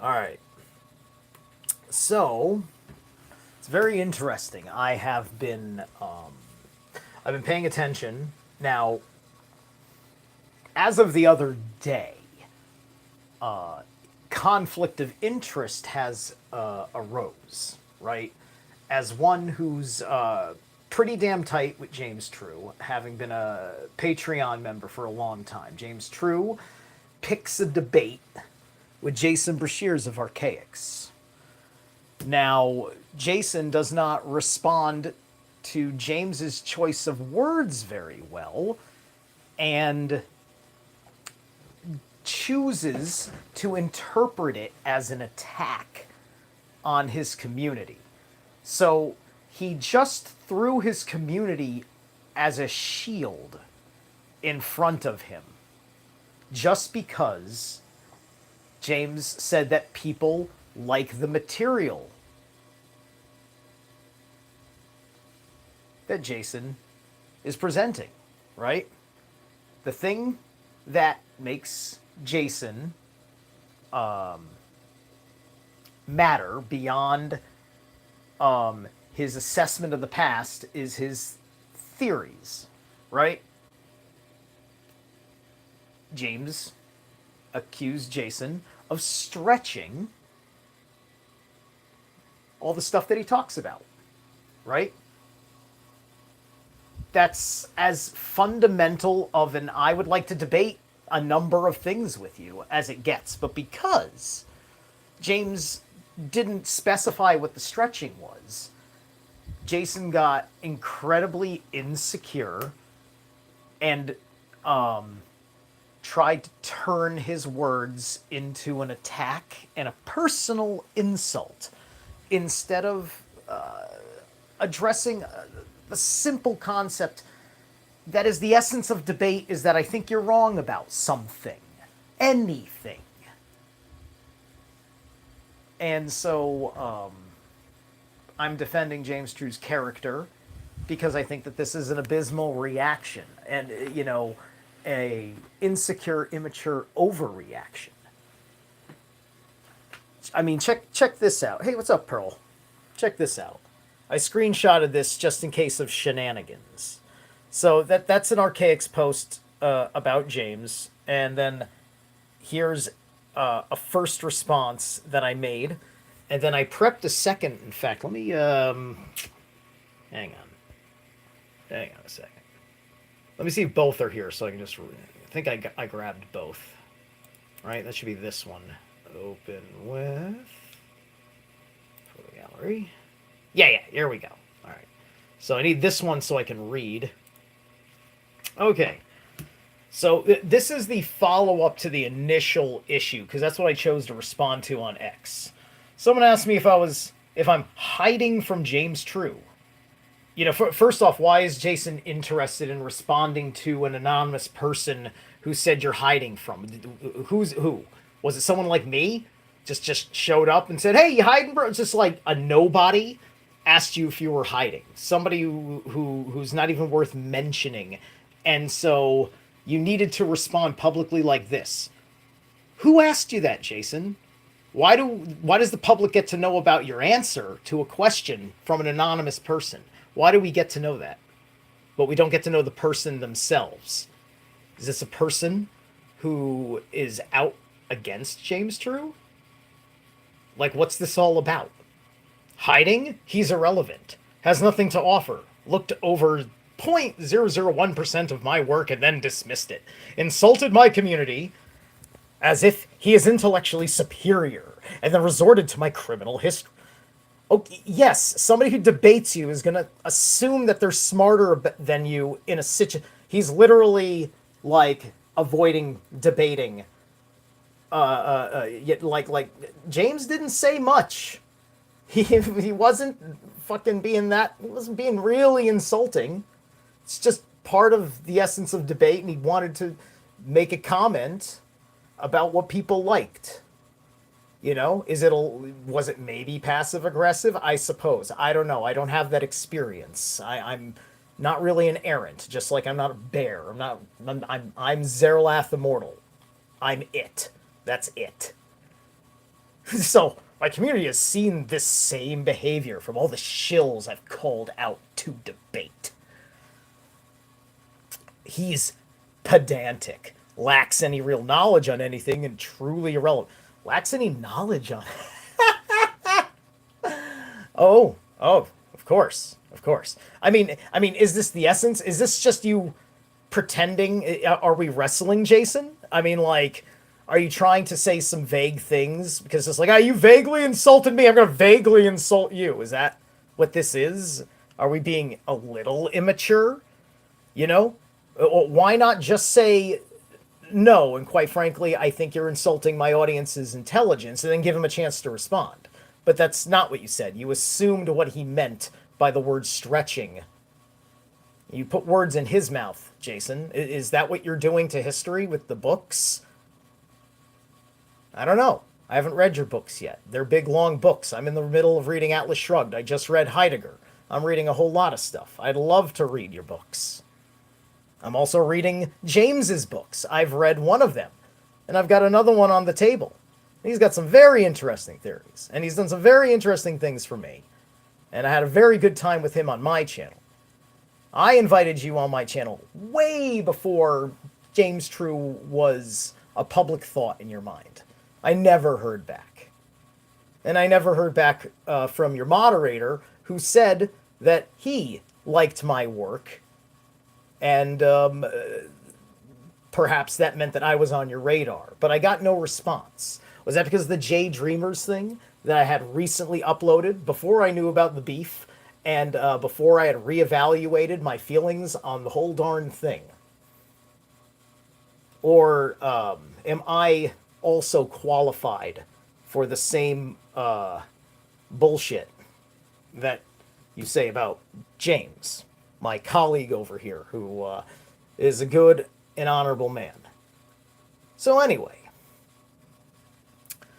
All right. So it's very interesting. I've been paying attention now. As of the other day, conflict of interest has arose, right? As one who's pretty damn tight with James True, having been a Patreon member for a long time, James True picks a debate with Jason Brashears of Archaix. Now, Jason does not respond to James's choice of words very well, and chooses to interpret it as an attack on his community. So he just threw his community as a shield in front of him just because James said that people like the material that Jason is presenting, right? The thing that makes Jason matter beyond his assessment of the past is his theories, right? James accused Jason of stretching all the stuff that he talks about, right? That's as fundamental of an I would like to debate a number of things with you as it gets. But because James didn't specify what the stretching was, Jason got incredibly insecure and tried to turn his words into an attack and a personal insult instead of addressing the simple concept that is the essence of debate, is that I think you're wrong about something, anything. And so I'm defending James True's character because I think that this is an abysmal reaction and, a insecure, immature overreaction. I mean, check this out. Hey, what's up, Pearl? Check this out. I screenshotted this just in case of shenanigans. So that's an Archaix post about James, and then here's a first response that I made, and then I prepped a second. In fact, let me hang on a second. Let me see if both are here, so I can just. I think I grabbed both. Right, that should be this one. Open with photo gallery. Yeah, here we go. All right. So I need this one so I can read. Okay. So this is the follow-up to the initial issue, because that's what I chose to respond to on X. Someone asked me if I'm hiding from James True. First off, why is Jason interested in responding to an anonymous person who said you're hiding from? Who? Was it someone like me? Just showed up and said, "Hey, you hiding, bro?" It's just like a nobody asked you if you were hiding. Somebody who's not even worth mentioning. And so you needed to respond publicly like this. Who asked you that, Jason? Why does the public get to know about your answer to a question from an anonymous person? Why do we get to know that? But we don't get to know the person themselves. Is this a person who is out against James True? Like, what's this all about? Hiding? He's irrelevant. Has nothing to offer. Looked over 0.001% of my work and then dismissed it. Insulted my community as if he is intellectually superior, and then resorted to my criminal history. Okay, yes, somebody who debates you is going to assume that they're smarter than you in a situation. He's literally, like, avoiding debating. Like James didn't say much. He wasn't fucking being he wasn't being really insulting. It's just part of the essence of debate, and he wanted to make a comment about what people liked. Was it maybe passive aggressive? I suppose. I don't know. I don't have that experience. I'm not really an errant, just like I'm not a bear. I'm Zerlath Immortal. I'm it. That's it. So my community has seen this same behavior from all the shills I've called out to debate. He's pedantic, lacks any real knowledge on anything, and truly irrelevant. Lacks any knowledge on. Oh, of course, of course. I mean, is this the essence? Is this just you pretending? Are we wrestling, Jason? I mean, like, are you trying to say some vague things? Because it's like, ah, you vaguely insulted me. I'm gonna vaguely insult you. Is that what this is? Are we being a little immature? You know, why not just say no? And quite frankly, I think you're insulting my audience's intelligence, and then give him a chance to respond. But that's not what you said. You assumed what he meant by the word stretching. You put words in his mouth, Jason. Is that what you're doing to history with the books? I don't know. I haven't read your books yet. They're big, long books. I'm in the middle of reading Atlas Shrugged. I just read Heidegger. I'm reading a whole lot of stuff. I'd love to read your books. I'm also reading James's books. I've read one of them, and I've got another one on the table. He's got some very interesting theories, and he's done some very interesting things for me. And I had a very good time with him on my channel. I invited you on my channel way before James True was a public thought in your mind. I never heard back. And I never heard back from your moderator, who said that he liked my work, and perhaps that meant that I was on your radar. But I got no response. Was that because of the J Dreamers thing that I had recently uploaded before I knew about the beef, and before I had reevaluated my feelings on the whole darn thing? Or am I also qualified for the same bullshit that you say about James, my colleague over here, who is a good and honorable man? So anyway,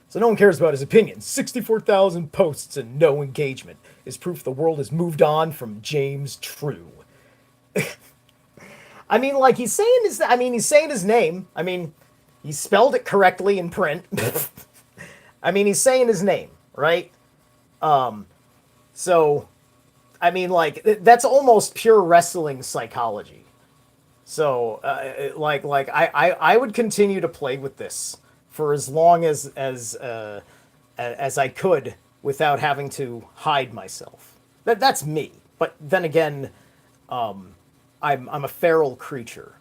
so no one cares about his opinion. 64,000 posts and no engagement is proof the world has moved on from James True. I mean, like, he's saying his name. I mean, he spelled it correctly in print. I mean, he's saying his name, right? So, I mean, like, that's almost pure wrestling psychology. So, I would continue to play with this for as long as I could without having to hide myself. That's me. But then again, I'm a feral creature.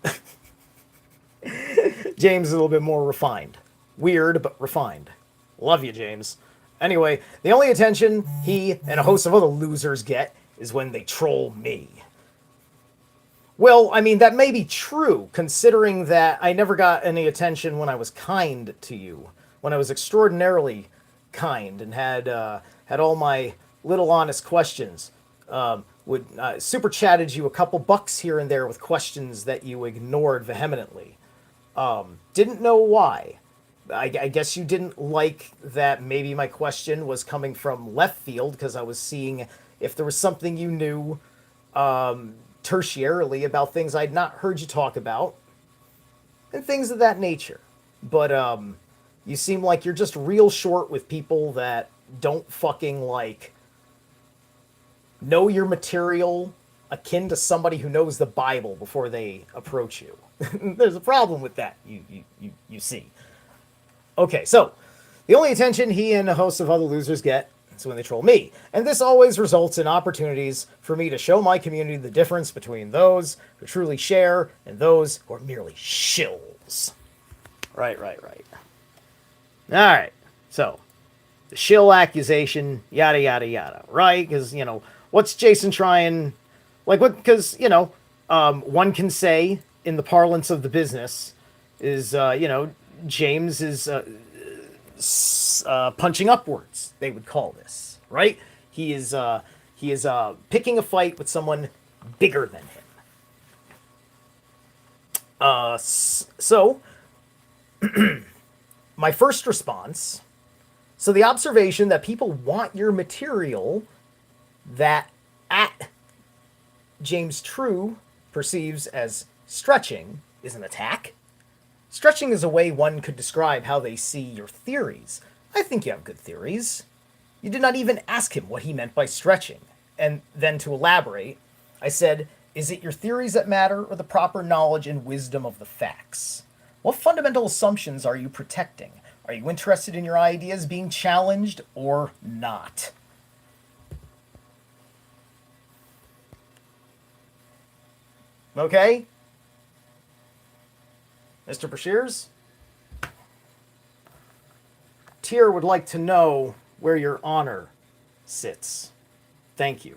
James is a little bit more refined. Weird, but refined. Love you, James. Anyway, the only attention he and a host of other losers get is when they troll me. Well, I mean, that may be true, considering that I never got any attention when I was kind to you. When I was extraordinarily kind and had all my little honest questions. Would super chatted you a couple bucks here and there with questions that you ignored vehemently. Didn't know why. I guess you didn't like that maybe my question was coming from left field, because I was seeing if there was something you knew tertiarily about things I'd not heard you talk about, and things of that nature. But you seem like you're just real short with people that don't fucking, like, know your material, akin to somebody who knows the Bible before they approach you. There's a problem with that, you see. Okay, so the only attention he and a host of other losers get is when they troll me. And this always results in opportunities for me to show my community the difference between those who truly share and those who are merely shills. Right. Alright, so the shill accusation, yada yada yada, right? Because, you know, what's Jason trying, like, what, because, you know, one can say, in the parlance of the business, is, you know, James is punching upwards, they would call this, right? He is picking a fight with someone bigger than him. So, my first response, so the observation that people want your material that at James True perceives as stretching is an attack. Stretching is a way one could describe how they see your theories. I think you have good theories. You did not even ask him what he meant by stretching. And then to elaborate, I said, is it your theories that matter or the proper knowledge and wisdom of the facts? What fundamental assumptions are you protecting? Are you interested in your ideas being challenged or not? Okay? Mr. Brashears? Tyr would like to know where your honor sits. Thank you.